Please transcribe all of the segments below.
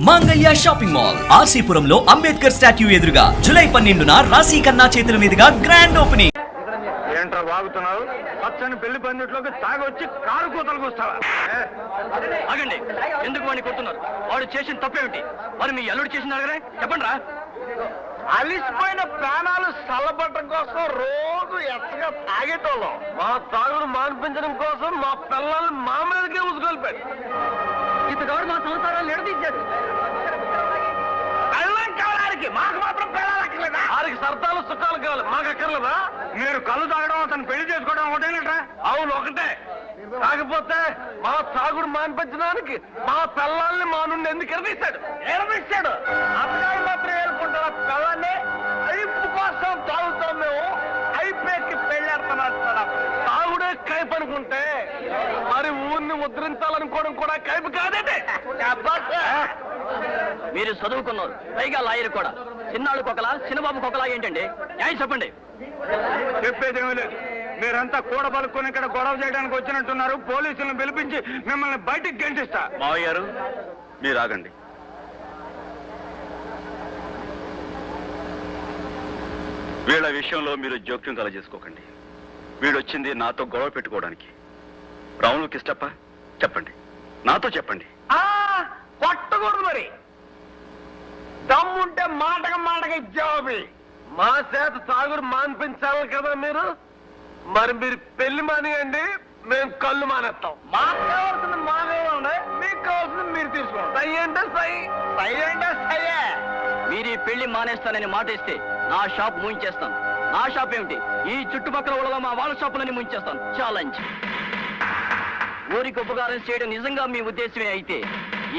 మాంగళ్య shopping mall ఆర్సీపురంలో Ambedkar statue ఎదురుగా July 12న రాశి ఖన్నా చేతుల మీదుగా గ్రాండ్ ఓపెనింగ్. ఏంట్రా వాగుతున్నావు? పచ్చని పెళ్లి పందిట్లోకి తాగొచ్చి కారు కూతలకు వస్తావా? ఆగండి, ఎందుకు వాడిని కొడుతున్నారు? వాడు చేసిన తప్పేమిటి? మరి మీ అల్లుడు చేసిన అడగనే చెప్పండి రా. అలిసిపోయిన ప్రాణాలు చల్లబట్టడం కోసం రోజు ఎచ్చగా తాగేటోళ్ళం. మా తాగుడు మాన్పించడం కోసం మా పిల్లల్ని మా మీదకే ఉసుకొల్పాడు. ఇతగాడు మా సంసారాలు ఎడదీశాడు. కళ్ళం కావడానికి మాకు మాత్రం పిల్లలు అక్కర్లేదా? వారికి సరదాలు సుఖాలు కావాలి, మాకు అక్కర్లేదా? మీరు కళ్ళు తాగడం అతను పెళ్లి చేసుకోవడం ఒకటేనట్రా? అవును ఒకటే. కాకపోతే మా తాగుడు మాన్పించడానికి మా పిల్లల్ని మా నుండి ఎందుకు ఎడదీశాడు? అబ్బాయి మాత్రం ఏరుకుంటారా పిల్లల్ని? కైపు కోసం తాగుతాం మేము, కైపేకి పెళ్ళేడుతున్నా. తాగుడే కైపు అనుకుంటే మరి ఊరిని ముద్రించాలనుకోవడం కూడా కైపు కాదండి. మీరు చదువుకున్నారు, పైగా లాయర్ కూడా. చిన్నాళ్ళకి ఒకలా చిన్నబాబుకి ఒకలా ఏంటండి? న్యాయం చెప్పండి. చెప్పేదేమీ లేదు. మీరంతా కూడబలుక్కుని ఇక్కడ గొడవ చేయడానికి వచ్చినట్టున్నారు. పోలీసులను పిలిపించి మిమ్మల్ని బయటికి గెంటిస్తా. మావయ్య గారు మీరు ఆగండి. వీళ్ళ విషయంలో మీరు జోక్యం కలగజేసుకోకండి. వీడొచ్చింది నాతో గొడవ పెట్టుకోవడానికి. రాములు కిష్టప్ప చెప్పండి, నాతో చెప్పండి. కొట్టకూడదు మరి. దమ్ముంటే మాటగా ఇచ్చావు. మా చేత తాగుడు మాన్పించాలి కదా మీరు. మరి మీరు పెళ్లి మానేయండి, మేము కళ్ళు మానేస్తాం. మాకు కావాల్సింది మానేయండి, మీకు కావాల్సింది మీరు తీసుకోండి. సై అంటే సై, సై అంటే సయ్యే. మీరు ఈ పెళ్లి మానేస్తానని మాట ఇస్తే నా షాప్ మూయించేస్తాను. నా షాప్ ఏమిటి, ఈ చుట్టుపక్కల వాళ్ళ మా వాళ్ళ షాపులని మూయించేస్తాను. ఛాలెంజ్. ఊరికి ఉపకారం చేయడం నిజంగా మీ ఉద్దేశమే అయితే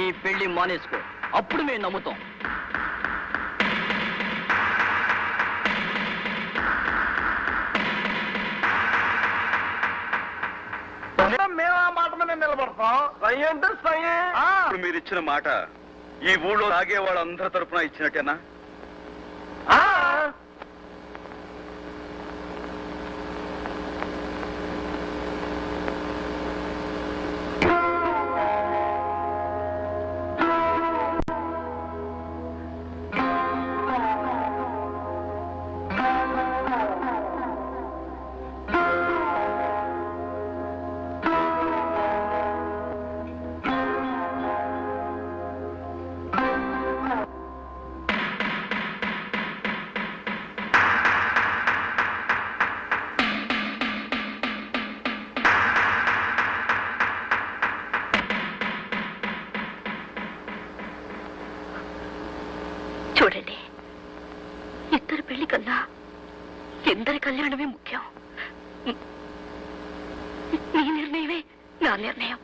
ఈ పెళ్లి మానేసుకో, అప్పుడు మేము నమ్ముతాం. మేము ఆ మాట మీద నిలబడతాం. సై అంటే సై. ఇప్పుడు మీరు ఇచ్చిన మాట ఈ ఊళ్ళో తాగే వాళ్ళందరి తరపున ఇచ్చినట్టేనా? చూడండి, ఇద్దరు పెళ్లి కన్నా ఇద్దరి కళ్యాణమే ముఖ్యం. నీ నిర్ణయమే నా నిర్ణయం.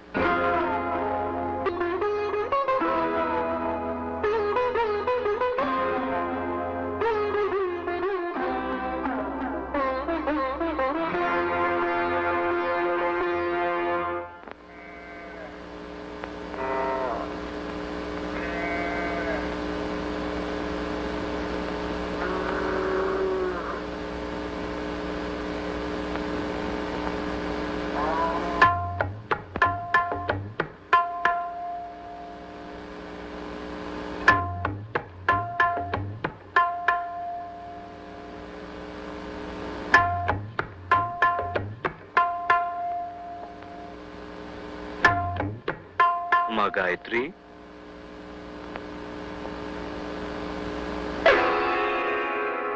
మా గాయత్రి,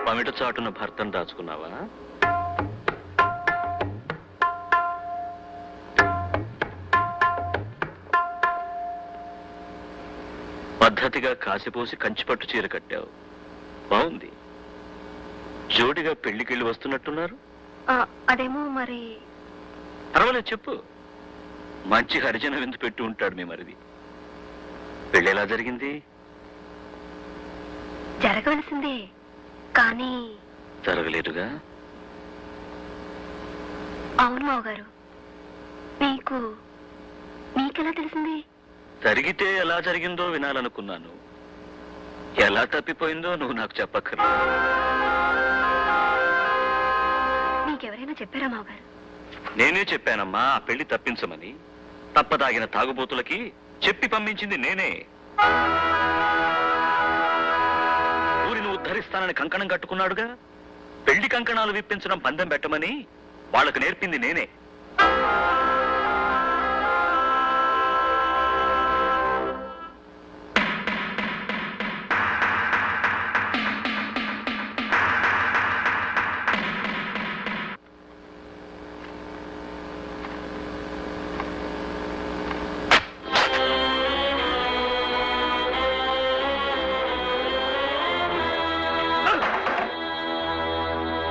పమిట చాటున భర్తను దాచుకున్నావా? పద్ధతిగా కాసిపోసి కంచిపట్టు చీర కట్టావు, బాగుంది. జోడిగా పెళ్లికెళ్ళి వస్తున్నట్టున్నారు. అదేమో మరి. పర్వాలేదు చెప్పు. మంచి హరిజన విందు పెట్టి ఉంటాడు మీ మరిది. పెళ్ళి ఎలా జరిగింది? జరగవలసిందే, కానీ జరగలేదుగా. అవును మావగారు. మీకెలా తెలిసింది? జరిగితే ఎలా జరిగిందో వినాలనుకున్నాను. ఎలా తప్పిపోయిందో నువ్వు నాకు చెప్పక్కర్లేదు. మీకెవరైనా చెప్పారా మావగారు? నేనే చెప్పానమ్మా ఆ పెళ్లి తప్పించమని. తప్పదాగిన తాగుబోతులకి చెప్పి పంపించింది నేనే. చేస్తానని కంకణం కట్టుకున్నాడుగా. పెళ్లి కంకణాలు విప్పించడం పందెం పెట్టమని వాళ్ళకు నేర్పింది నేనే.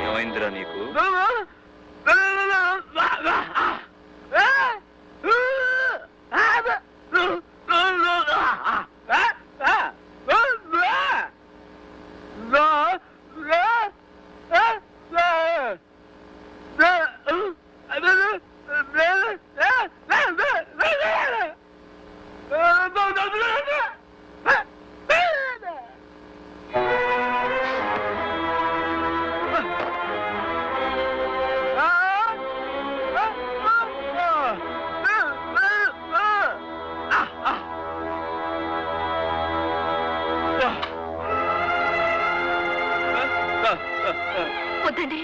ఏమైందిరా నీకు? వద్దండి.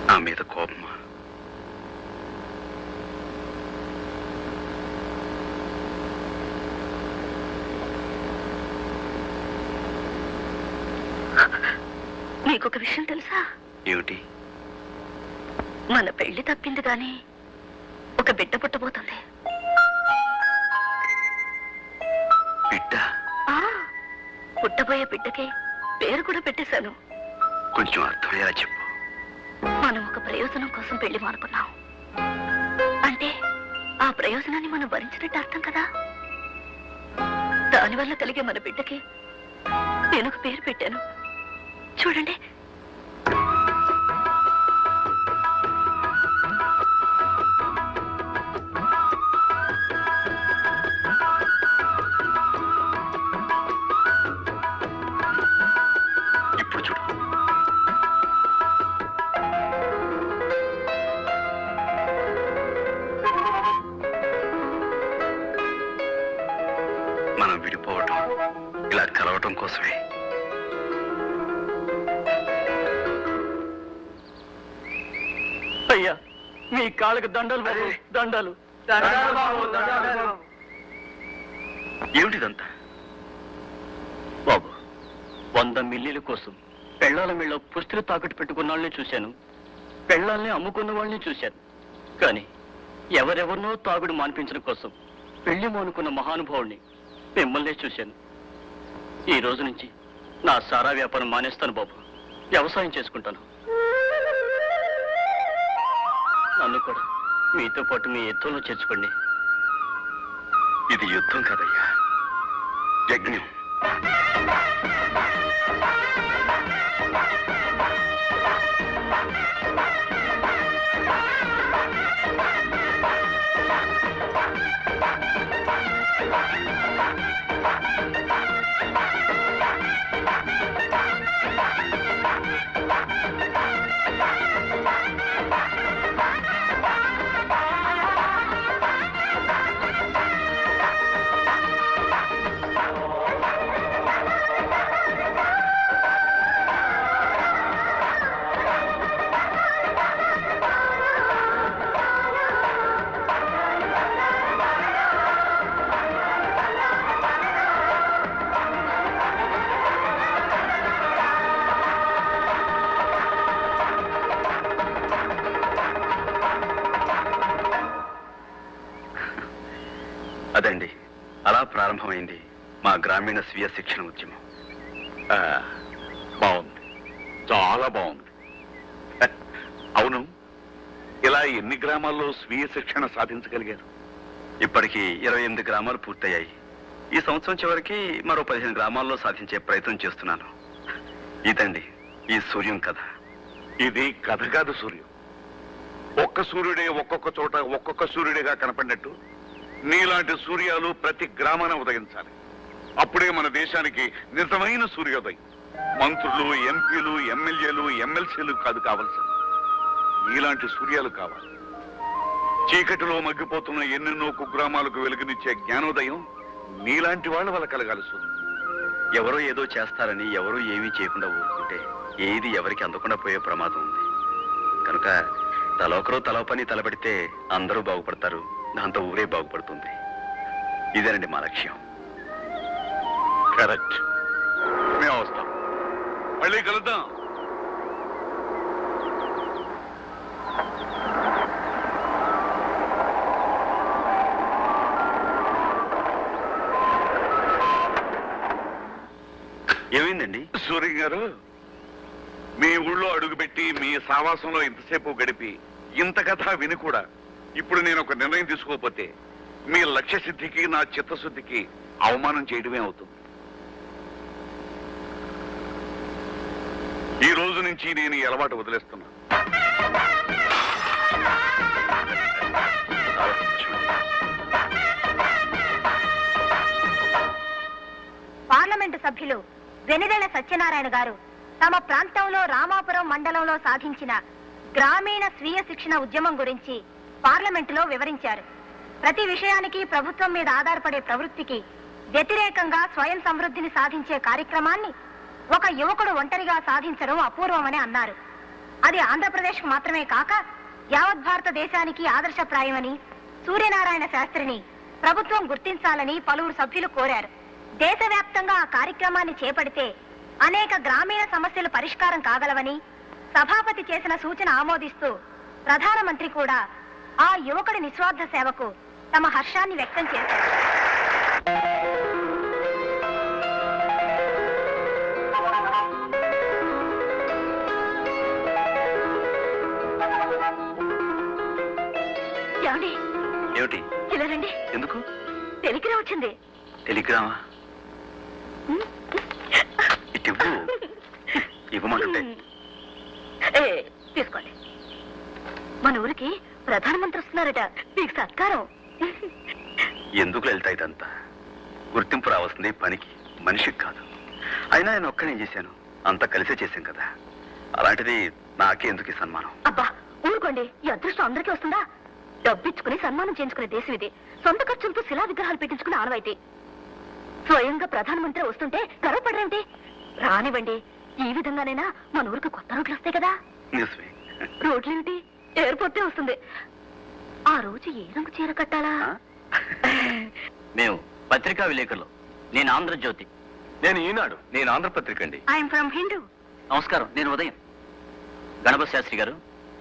నా మీద కోపమా? మీకొక విషయం తెలుసా? ఏమిటి? మన పెళ్లి తప్పింది గాని ఒక బిడ్డ పుట్టబోతుంది. బిడ్డ? ఆ, పుట్టబోయే బిడ్డకి పేరు కూడా పెట్టేశాను. కొంచెం అర్థమయ్యేలా చెప్పు. మనం ఒక ప్రయోజనం కోసం పెళ్లి మానుకున్నాం అంటే ఆ ప్రయోజనాన్ని మనం భరించినట్టు అర్థం కదా. దానివల్ల కలిగే మన బిడ్డకి నేను ఒక పేరు పెట్టాను. చూడండి. ఇప్పుడు చూడు. మనం విడిపోవటం ఇలా కలవటం కోసమే. అయ్యా, మీ కాళ్ళకి దండలు బాబు, దండలు. ఏమిటిదంతా? బాబు, 100 మిల్లీల కోసం పెళ్ళాల మీద పుస్తులు తాకట్టు పెట్టుకున్న వాళ్ళని చూశాను, పెళ్ళాలని అమ్ముకున్న వాళ్ళని చూశాను. కానీ ఎవరెవరినో తాగుడు మాన్పించడం కోసం పెళ్లి మానుకున్న మహానుభావుడిని మిమ్మల్నే చూశాను. ఈ రోజు నుంచి నా సారా వ్యాపారం మానేస్తాను బాబు, వ్యవసాయం చేసుకుంటాను. నన్ను కూడా మీతో పాటు మీ యుద్ధంలో చేర్చుకోండి. ఇది యుద్ధం కాదయ్యా, యజ్ఞం. అదండి, అలా ప్రారంభమైంది మా గ్రామీణ స్వీయ శిక్షణ ఉద్యమం. బాగుంది, చాలా బాగుంది. అవును, ఇలా ఎన్ని గ్రామాల్లో స్వీయ శిక్షణ సాధించగలిగారు? ఇప్పటికి 28 గ్రామాలు పూర్తయ్యాయి. ఈ సంవత్సరం చివరికి మరో 15 గ్రామాల్లో సాధించే ప్రయత్నం చేస్తున్నాను. ఇదండి ఈ సూర్యం కథ. ఇది కథ కాదు సూర్యం. ఒక్క సూర్యుడే ఒక్కొక్క చోట ఒక్కొక్క సూర్యుడిగా కనపడినట్టు నీలాంటి సూర్యాలు ప్రతి గ్రామాన ఉదయించాలి. అప్పుడే మన దేశానికి నిజమైన సూర్యోదయం. మంత్రులు, ఎంపీలు, ఎమ్మెల్యేలు, ఎమ్మెల్సీలు కాదు కావాల్సింది, నీలాంటి సూర్యాలు కావాలి. చీకటిలో మగ్గిపోతున్న ఎన్నెన్నో కుగ్రామాలకు వెలుగునిచ్చే జ్ఞానోదయం నీలాంటి వాళ్ళ వల్ల కలగాలి సూర్యం. ఎవరో ఏదో చేస్తారని ఎవరూ ఏమీ చేయకుండా ఊరుకుంటే ఏది ఎవరికి అందకుండా పోయే ప్రమాదం ఉంది. కనుక తలొకరు తల పని తలబడితే అందరూ బాగుపడతారు, దాంతో ఊరే బాగుపడుతుంది. ఇదేనండి మా లక్ష్యం. కరెక్ట్. మేము వస్తాం, మళ్ళీ కలుద్దాం. ఏమైందండి? సూర్య గారు, మీ ఊళ్ళో అడుగుపెట్టి మీ సావాసంలో ఇంతసేపు గడిపి ఇంత కథ విని కూడా ఇప్పుడు నేను ఒక నిర్ణయం తీసుకోకపోతే మీ లక్ష్య సిద్ధికి నా చిత్తశుద్ధికి అవమానం చేయడమే అవుతుంది. ఈ రోజు నుంచి నేను ఈ అలవాటు వదిలేస్తున్నా. పార్లమెంటు సభ్యులు వెనిదెల సత్యనారాయణ గారు తమ ప్రాంతంలో రామాపురం మండలంలో సాధించిన గ్రామీణ స్వీయ శిక్షణ ఉద్యమం గురించి పార్లమెంటులో వివరించారు. ప్రతి విషయానికి ప్రభుత్వం మీద ఆధారపడే ప్రవృత్తికి వ్యతిరేకంగా స్వయం సమృద్ధిని సాధించే కార్యక్రమాన్ని ఒక యువకుడు ఒంటరిగా సాధించడం అపూర్వమని అన్నారు. అది ఆంధ్రప్రదేశ్ మాత్రమే కాక యావత్ భారతదేశానికి ఆదర్శప్రాయమని సూర్యనారాయణ శాస్త్రిని ప్రభుత్వం గుర్తించాలని పలువురు సభ్యులు కోరారు. దేశవ్యాప్తంగా ఆ కార్యక్రమాన్ని చేపడితే అనేక గ్రామీణ సమస్యలు పరిష్కారం కాగలవని సభాపతి చేసిన సూచన ఆమోదిస్తూ ప్రధానమంత్రి కూడా ఆ యువకుడి నిస్వార్థ సేవకు తమ హర్షాన్ని వ్యక్తం చేశారు. ఏమిటి? ఇలా రండి. ఎందుకు? టెలిగ్రామ్ వచ్చింది. టెలిగ్రామా? ఇటు ఇవ్వమంటుంటే తీసుకోండి. మన ఊరికి ప్రధానమంత్రి వస్తున్నారట, మీకు సత్కారం. ఎందుకు వెళ్తా ఇదంతా? గుర్తింపు రావాల్సింది పనికి, మనిషికి కాదు. అయినా నేను ఒక్కనే చేశాను, అంతా కలిసే చేశాం కదా. అలాంటిది నాకే ఎందుకు ఈ సన్మానం? అబ్బా ఊరుకోండి, ఈ అదృష్టం అందరికీ వస్తుందా? డబ్బిచ్చుకుని సన్మానం చేయించుకునే దేశం ఇది. సొంత ఖర్చులతో శిలా విగ్రహాలు పెట్టించుకునే ఆనవాయితీ. స్వయంగా ప్రధానమంత్రి వస్తుంటే గర్వపడరేంటి? రానివ్వండి. ఈ విధంగానైనా మన ఊరికి కొత్త రోడ్లు వస్తాయి కదా. రోడ్లేమిటి, ఎయిర్పోర్టే వస్తుంది. ఆ రోజు ఏ రంగు చీర కట్టాలా? మేము పత్రికా విలేకరులు. నేను ఆంధ్రజ్యోతి. నేను ఈనాడు. నేను ఆంధ్రపత్రిక అండి. I'm from Hindu. నమస్కారం, నేను ఉదయం. గణపతి శాస్త్రి గారు,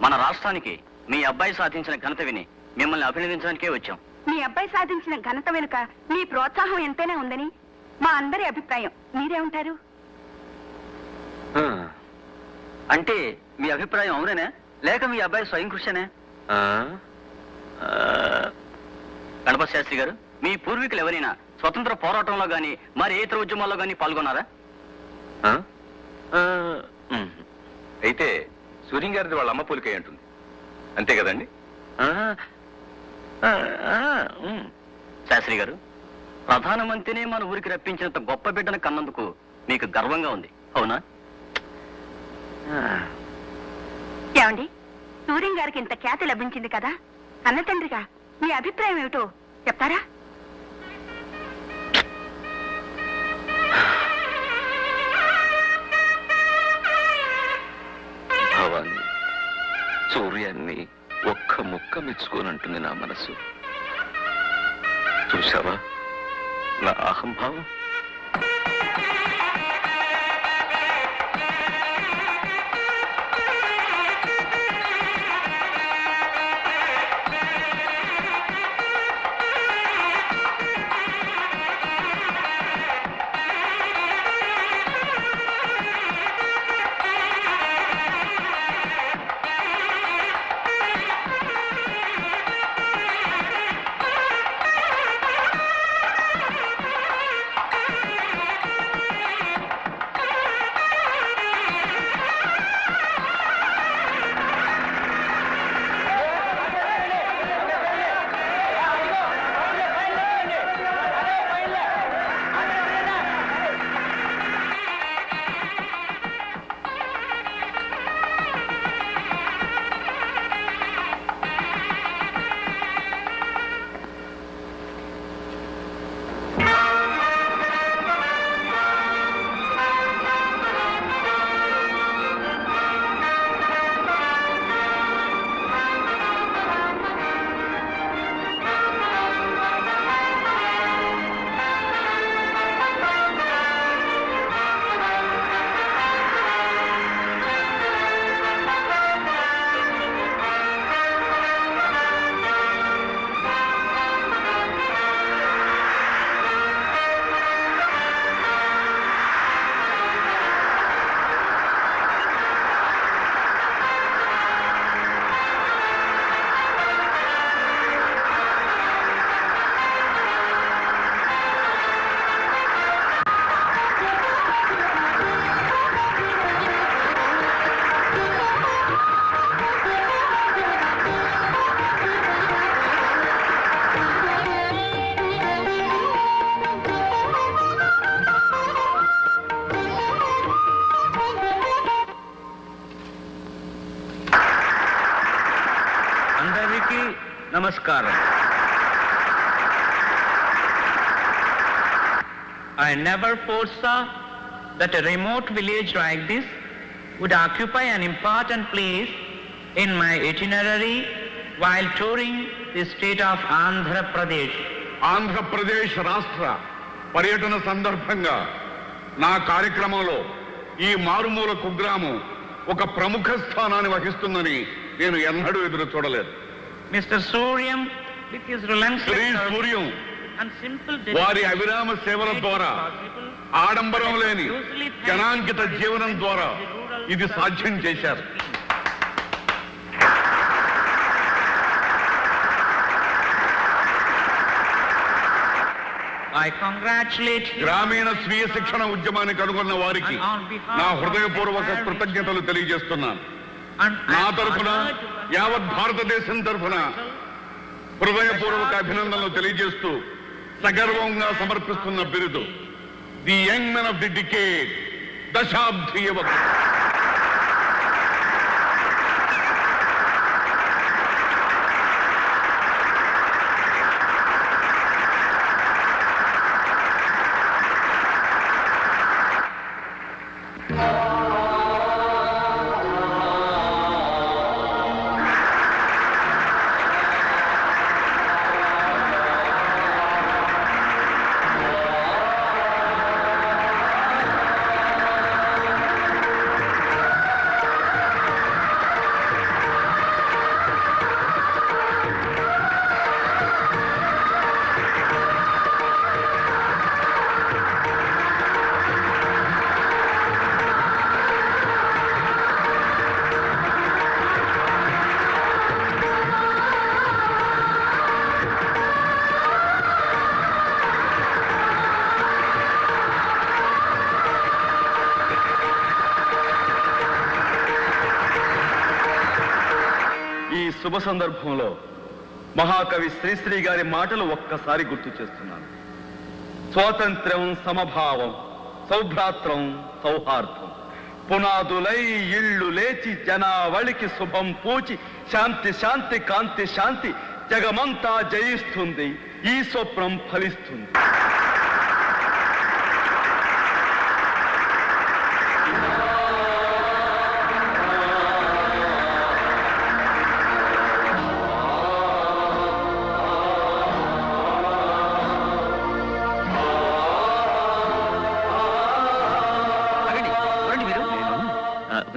మన రాష్ట్రానికి మీ అబ్బాయి సాధించిన ఘనత విని మిమ్మల్ని అభినందించడానికే వచ్చాం. మీ అబ్బాయి సాధించిన ఘనత వెనుక మీ ప్రోత్సాహం ఎంతైనా ఉందని మా అందరి అభిప్రాయం. మీరేమంటారు? అంటే మీ అభిప్రాయం అవునేనా, లేక మీ అబ్బాయి స్వయం కృషినే? గణపతి శాస్త్రి గారు, మీ పూర్వీకులు ఎవరైనా స్వతంత్ర పోరాటంలో గాని మరి ఏ ఇతర ఉద్యమాల్లో గాని పాల్గొన్నారా? అయితే సూర్యం గారిది వాళ్ళ అమ్మ పోలికై ఉంటుంది, అంతే కదండి? శాస్త్రి గారు, ప్రధానమంత్రిని మన ఊరికి రప్పించినంత గొప్ప బిడ్డను కన్నందుకు మీకు గర్వంగా ఉంది, అవునా? ఏమండి, సూర్యం గారికి ఇంత ఖ్యాతి లభించింది కదా, కన్న తండ్రిగా మీ అభిప్రాయం ఏమిటో చెప్తారా? భావాన్ని, సూర్యాన్ని ఒక్క ముక్క మెచ్చుకోనంటుంది నా మనసు. చూసావా నా అహంభావం? Namaskaram. I never foresaw that a remote village like this would occupy an important place in my itinerary while touring the state of Andhra Pradesh. Andhra Pradesh రాష్ట్ర పర్యటన సందర్భంగా నా కార్యక్రమంలో ఈ మారుమూల కుగ్రామం ఒక ప్రముఖ స్థానాన్ని వహిస్తుందని నేను ఎన్నడూ ఎదురు చూడలేదు. Mr. Suryam, with his relentless Shri Suryam and simple వారి అవిరామ సేవల ద్వారా ఆడంబరం లేని జనాంకిత జీవనం ద్వారా ఇది సాధ్యం చేశారు. I congratulate you. గ్రామీణ స్వీయ శిక్షణ ఉద్యమాన్ని కనుగొన్న వారికి నా హృదయపూర్వక కృతజ్ఞతలు తెలియజేస్తున్నాను. నా తరఫున యావత్ భారతదేశం తరఫున హృదయపూర్వక అభినందనలు తెలియజేస్తూ సగర్వంగా సమర్పిస్తున్న బిరుదు the young men of the decade, దశాబ్ది యువకుడు. శుభ సందర్భంలో మహాకవి శ్రీశ్రీ గారి మాటలు ఒక్కసారి గుర్తు చేస్తున్నాను. స్వాతంత్ర్యం, సమభావం, సౌభ్రాత్రం, సౌహార్దం పునాదులై ఇళ్ళు లేచి జనావళికి శుభం పూచి శాంతి శాంతి కాంతి శాంతి జగమంతా జయిస్తుంది, ఈ స్వప్నం ఫలిస్తుంది.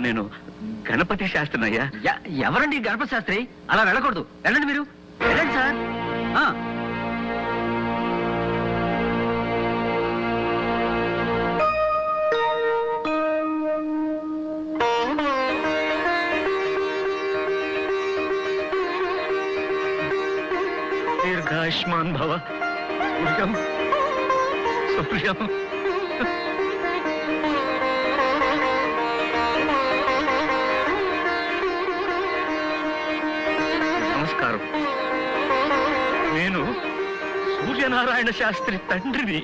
నేను గణపతి శాస్త్రి అయ్యా. ఎవరండి గణపతి శాస్త్రి? అలా వెళ్ళకూడదు, వెళ్ళండి మీరు, వెళ్ళండి సార్. దీర్ఘాయుష్మాన్ భవ. సూర్యం, సూర్యం. నమస్కారం. నేను సూర్యనారాయణ శాస్త్రి తండ్రిని.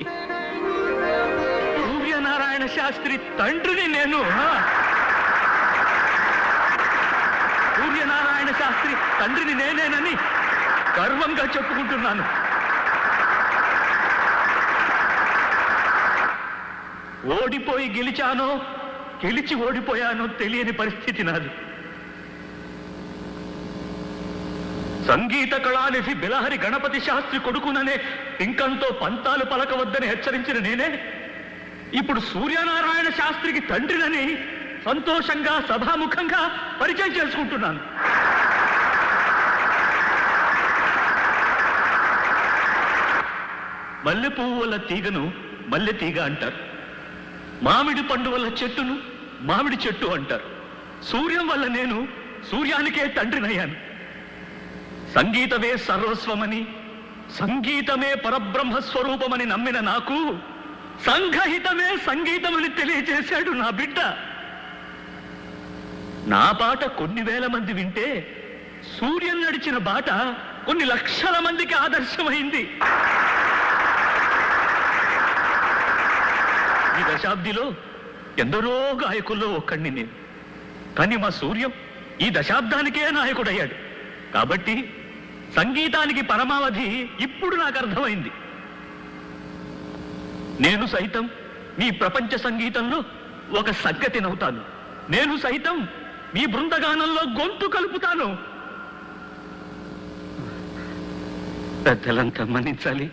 సూర్యనారాయణ శాస్త్రి తండ్రిని నేను. సూర్యనారాయణ శాస్త్రి తండ్రిని నేనేనని గర్వంగా చెప్పుకుంటున్నాను. ఓడిపోయి గెలిచానో, గెలిచి ఓడిపోయానో తెలియని పరిస్థితి నాది. సంగీత కళానిధి బిలహరి గణపతి శాస్త్రి కొడుకుననే పింకంతో పంతాలు పలకవద్దని హెచ్చరించిన నేనే ఇప్పుడు సూర్యనారాయణ శాస్త్రికి తండ్రినని సంతోషంగా సభాముఖంగా పరిచయం చేసుకుంటున్నాను. మల్లె పువ్వు వల్ల తీగను మల్లె తీగ అంటారు. మామిడి పండు వల్ల చెట్టును మామిడి చెట్టు అంటారు. సూర్యం వల్ల నేను సూర్యానికే తండ్రినయ్యాను. సంగీతమే సర్వస్వమని, సంగీతమే పరబ్రహ్మస్వరూపమని నమ్మిన నాకు సంఘహితమే సంగీతమని తెలియజేశాడు నా బిడ్డ. నా పాట కొన్ని వేల మంది వింటే సూర్యం నడిచిన బాట కొన్ని లక్షల మందికి ఆదర్శమైంది. ఈ దశాబ్దిలో ఎందరో గాయకుల్లో ఒక్కడిని నేను. కానీ మా సూర్యం ఈ దశాబ్దానికే నాయకుడయ్యాడు. కాబట్టి సంగీతానికి పరమావధి ఇప్పుడు నాకు అర్థమైంది. నేను సైతం మీ ప్రపంచ సంగీతంలో ఒక సంగతినవుతాను. నేను సైతం మీ బృందగానంలో గొంతు కలుపుతాను. పెద్దలంతా మన్నించాలి.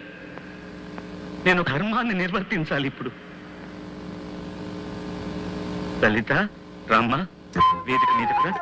నేను ధర్మాన్ని నిర్వర్తించాలి. ఇప్పుడు లలిత, రామ్మ, వేదిక మీదకు రా.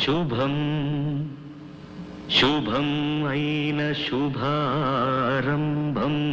శుభం శుభం అయిన శుభారంభం